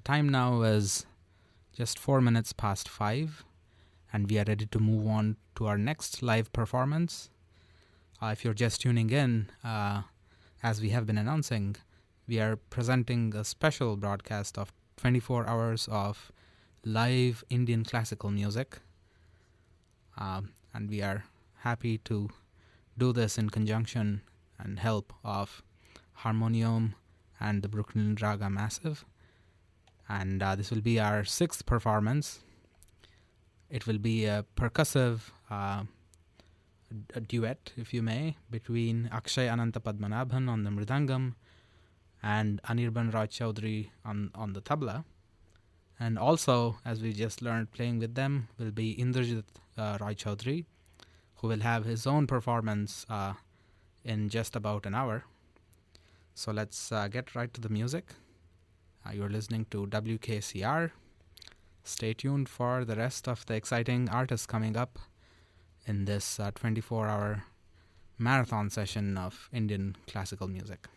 time now is just 4 minutes past 5, and we are ready to move on to our next live performance. If you're just tuning in, as we have been announcing, we are presenting a special broadcast of 24 hours of live Indian classical music. And we are happy to do this in conjunction and help of Harmonium and the Brooklyn Raga Massive. And this will be our 6th performance. It will be a percussive a duet, if you may, between Akshay Ananta Padmanabhan on the mridangam and Anirban Roy Chaudhary on the tabla. And also, as we just learned, playing with them will be Indrajit Roy Chaudhary, who will have his own performance in just about an hour. So let's get right to the music. You're listening to WKCR. Stay tuned for the rest of the exciting artists coming up in this 24-hour marathon session of Indian classical music.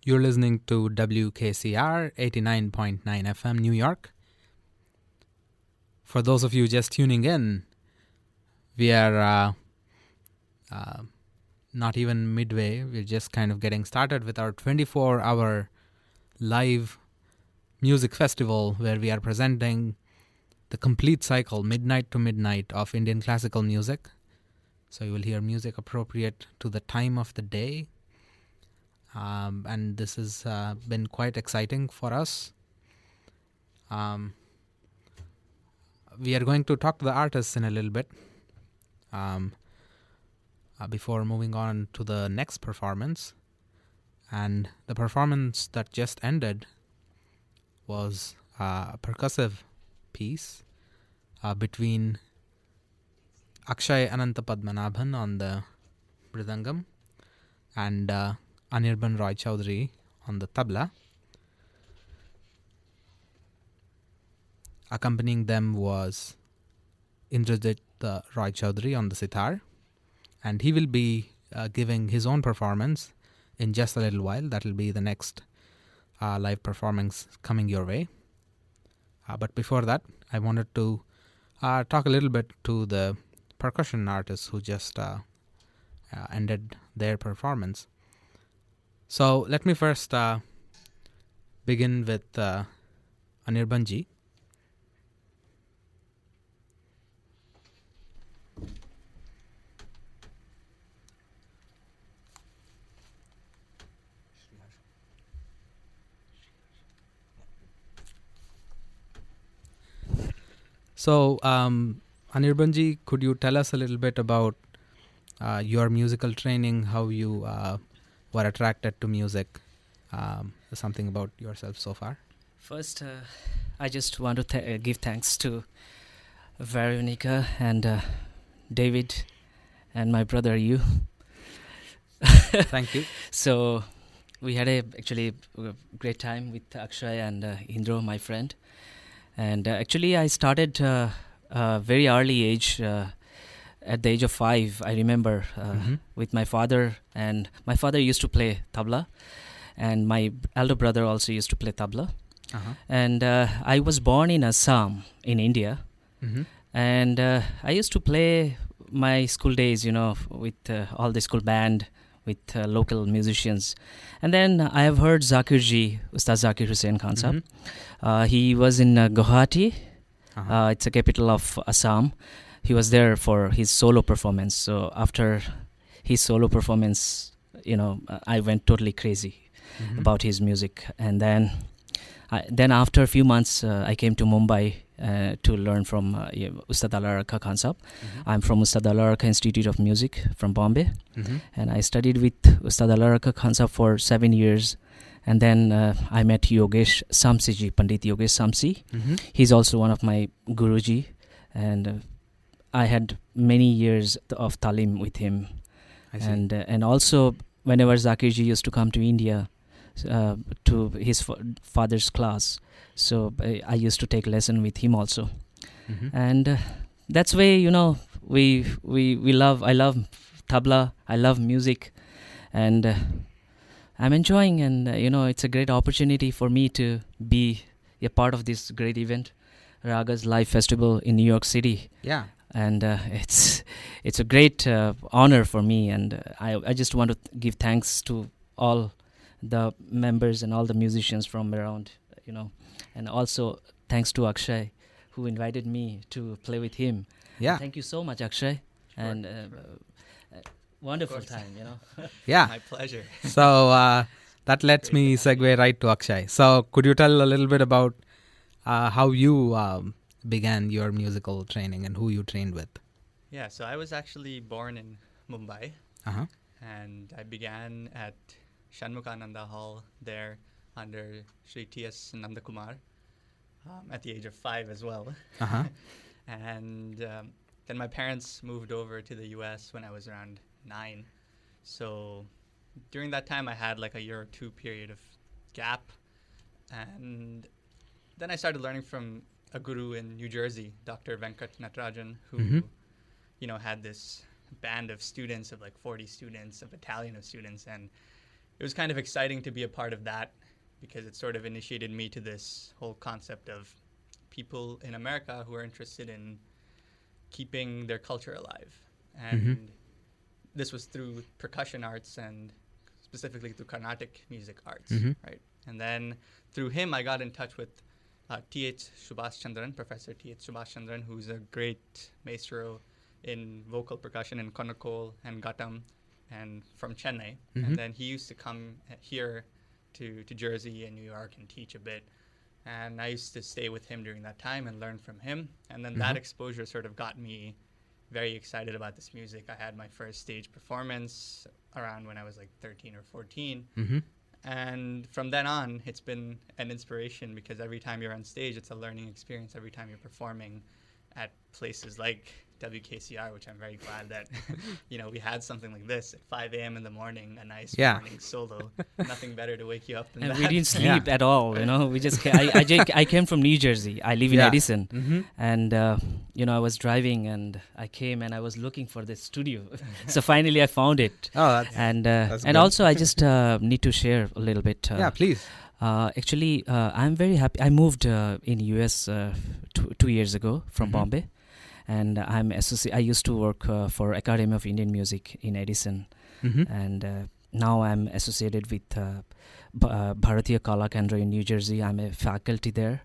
You're listening to WKCR 89.9 FM New York. For those of you just tuning in, we are not even midway. We're just kind of getting started with our 24-hour live music festival where we are presenting the complete cycle, midnight to midnight, of Indian classical music. So you will hear music appropriate to the time of the day. And this has been quite exciting for us. We are going to talk to the artists in a little bit before moving on to the next performance. And the performance that just ended was a percussive piece between Akshay Anantapadmanabhan on the mridangam and Anirban Roy Chowdhury on the tabla. Accompanying them was Indrajit Roy Chowdhury on the sitar, and he will be giving his own performance in just a little while. That will be the next live performance coming your way. But before that, I wanted to talk a little bit to the percussion artists who just ended their performance. So let me first begin with Anirbanji. So Anirbanji, could you tell us a little bit about your musical training, how you were attracted to music, something about yourself so far? First, I just want to give thanks to Veronica and David and my brother, you. Thank you. So we had a great time with Akshay and Indro, my friend. And actually, I started very early age, at the age of 5, I remember, with my father. And my father used to play tabla, and my elder brother also used to play tabla. And I was born in Assam, in India. And I used to play my school days, with all the school band, with local musicians. And then I have heard Zakir Ji, Ustad Zakir Hussain Khan Sahab. He was in Guwahati. It's the capital of Assam. He was there for his solo performance. So after his solo performance, I went totally crazy about his music. And then after a few months, I came to Mumbai to learn from Ustad Alaraka Khan Sahab. I'm from Ustad Alaraka Institute of Music from Bombay. And I studied with Ustad Alaraka Khan Sahab for 7 years. And then I met Yogesh Samsi ji, Pandit Yogesh Samsi. He's also one of my Guruji. And I had many years of talim with him. And also, whenever Zakir ji used to come to India to his father's class, so I used to take lesson with him also. And that's way, I love tabla, I love music, and I'm enjoying, and it's a great opportunity for me to be a part of this great event, Ragas Live Festival in New York City. Yeah. And it's a great honor for me, and I just want to give thanks to all the members and all the musicians from around, and also thanks to Akshay, who invited me to play with him. Yeah. Thank you so much, Akshay. Sure. And wonderful time, Yeah. My pleasure. So that lets me segue right to Akshay. So could you tell a little bit about how you began your musical training and who you trained with? Yeah, so I was actually born in Mumbai, and I began at Shanmukhananda Hall there under Sri T.S. Nandakumar at the age of 5 as well. And then my parents moved over to the U.S. when I was around 9. So during that time, I had like a year or two period of gap. And then I started learning from a guru in New Jersey, Dr. Venkat Natarajan, who, had this band of students of like 40 students, a battalion of students. And it was kind of exciting to be a part of that because it sort of initiated me to this whole concept of people in America who are interested in keeping their culture alive. And this was through percussion arts and specifically through Carnatic music arts, right? And then through him, I got in touch with T.H. Subhash Chandran, Professor T.H. Subhash Chandran, who's a great maestro in vocal percussion in Konakol and Gattam, and from Chennai. And then he used to come here to Jersey and New York and teach a bit. And I used to stay with him during that time and learn from him. And then that exposure sort of got me very excited about this music. I had my first stage performance around when I was like 13 or 14. And from then on, it's been an inspiration because every time you're on stage, it's a learning experience. Every time you're performing at places like WKCR, which I'm very glad that, we had something like this at 5 a.m. in the morning, a nice morning solo. Nothing better to wake you up than and that. we didn't sleep at all, We just I came from New Jersey. I live in Edison. And, I was driving and I came and I was looking for this studio. So finally I found it. Oh, that's and also I just need to share a little bit. Yeah, please. Actually, I'm very happy. I moved in US 2 years ago from Bombay. And I used to work for Academy of Indian Music in Edison. And now I'm associated with Bharatiya Kala Kendra in New Jersey. I'm a faculty there.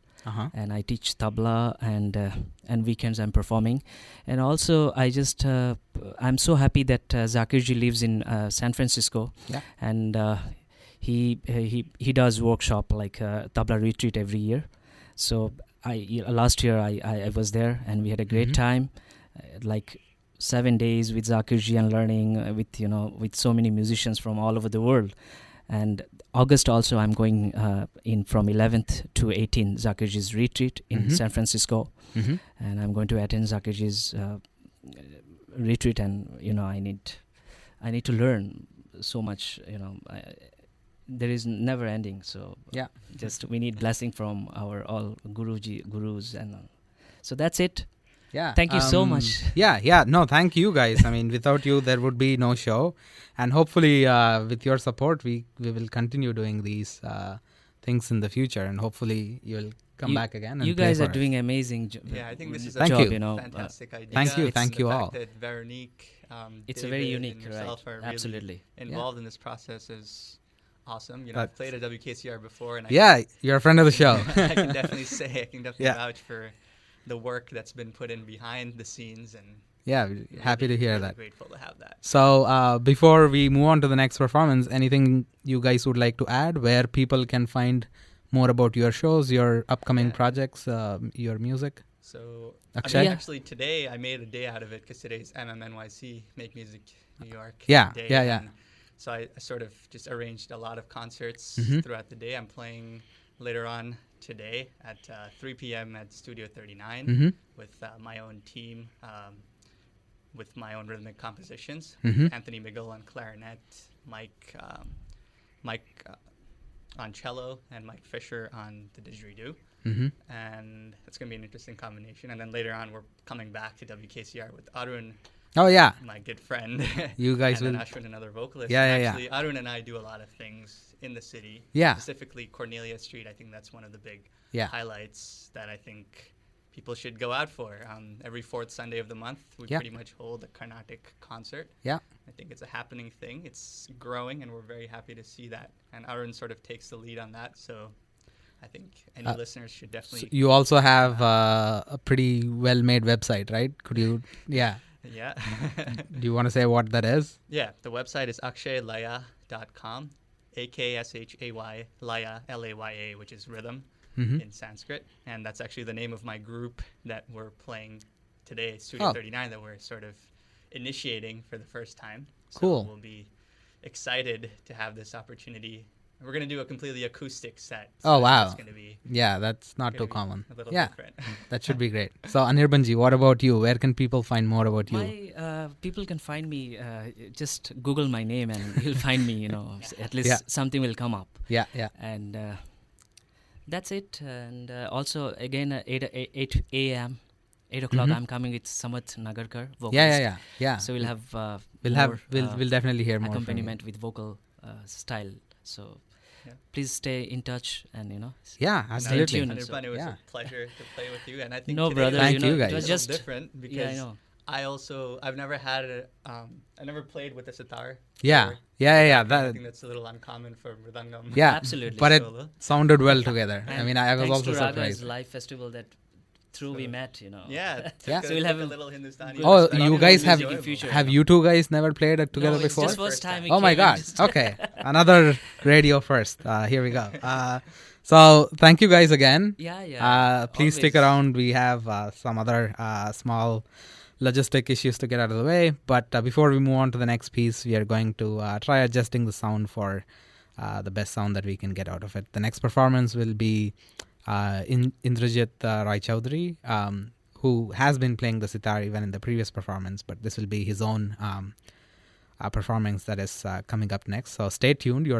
And I teach tabla, and weekends I'm performing. And also I'm so happy that Zakir ji lives in San Francisco. Yeah. And he does workshop like tabla retreat every year. So last year I was there and we had a great time, like 7 days with Zakir ji and learning with so many musicians from all over the world. And August also I'm going in from 11th to 18th Zakir ji's retreat in San Francisco, and I'm going to attend Zakir ji's retreat, and I need to learn so much. There is never ending, so just we need blessing from our all gurus, and so that's it. Yeah, thank you so much. No, thank you guys. I mean, without you there would be no show, and hopefully with your support we will continue doing these things in the future, and hopefully you'll come back again. And you play guys for are us. doing amazing Yeah, I think this is Thank a you. fantastic idea. Thank you. And Thank the you fact all. That Veronique, it's David, a very and unique, right? yourself are really Absolutely. involved in this process is awesome. You know, I've played at WKCR before, and you're a friend of the show. I can definitely Yeah. vouch for the work that's been put in behind the scenes, and Yeah, happy to hear really that. Grateful to have that. So before we move on to the next performance, anything you guys would like to add where people can find more about your shows, your upcoming projects, your music? So Akshay? actually today I made a day out of it because today's MMNYC, Make Music New York Yeah, day. yeah. And so I sort of just arranged a lot of concerts Mhm. throughout the day. I'm playing later on today at 3 p.m. at Studio 39 Mm-hmm. with my own team, with my own rhythmic compositions. Mhm. Anthony McGill on clarinet, Mike on cello, and Mike Fisher on the didgeridoo. Mm-hmm. And it's going to be an interesting combination. And then later on, we're coming back to WKCR with Arun, Oh, yeah. my good friend. You guys and will. then Ashwin, another vocalist. Yeah, And yeah, actually, Arun and I do a lot of things in the city. Yeah. Specifically, Cornelia Street. I think that's one of the big Yeah. highlights that I think people should go out for. Every fourth Sunday of the month, we Yeah. pretty much hold a Carnatic concert. Yeah. I think it's a happening thing. It's growing, and we're very happy to see that. And Arun sort of takes the lead on that. So I think any listeners should So definitely. you also have a pretty well-made website, right? Could you? Yeah. Yeah. Do you want to say what that is? Yeah. The website is akshaylaya.com, AKSHAY, Laya, Laya, which is rhythm Mm-hmm. in Sanskrit. And that's actually the name of my group that we're playing today, Studio Oh. 39, that we're sort of initiating for the first time. So Cool. we'll be excited to have this opportunity. We're going to do a completely acoustic set. Oh, wow. It's going to be Yeah, that's not gonna too be common. a little Yeah, different. that should be great. So Anirbanji, what about you? Where can people find more about you? My people can find me. Just Google my name and you'll find me. At least Yeah. something will come up. Yeah, yeah. And that's it. And also again, 8 a.m. 8 o'clock. Mhm. I'm coming with Samat Nagarkar, vocalist. Yeah. So we'll have We'll definitely hear more from you. accompaniment with vocal style. So Yeah. please stay in touch and Yeah, Stay absolutely. tuned. Anirban, it was Yeah. a pleasure to play with you. And I think No, today brother. was Thank you, It guys. was a little just different yeah, I because know. I've never had I never played with a sitar. Yeah, before. yeah. I That think that's a little uncommon for Mridangam. yeah, Absolutely. but it solo. sounded well together. I And mean, I was thanks also to Raga's surprised. live festival that through we met. Yeah. Yeah. So we'll have a a little Hindustani. Oh, perspective. you It's guys have enjoyable. future. have you two guys never played it together No, it's before? just first time we Oh my came and God! just- Okay, another radio first. Here we go. So thank you guys again. Yeah. Please stick always. around. We have some other small logistic issues to get out of the way. But before we move on to the next piece, we are going to try adjusting the sound for the best sound that we can get out of it. The next performance will be Indrajit Rai Chaudhary, who has been playing the sitar even in the previous performance, but this will be his own performance that is coming up next. So stay tuned. You're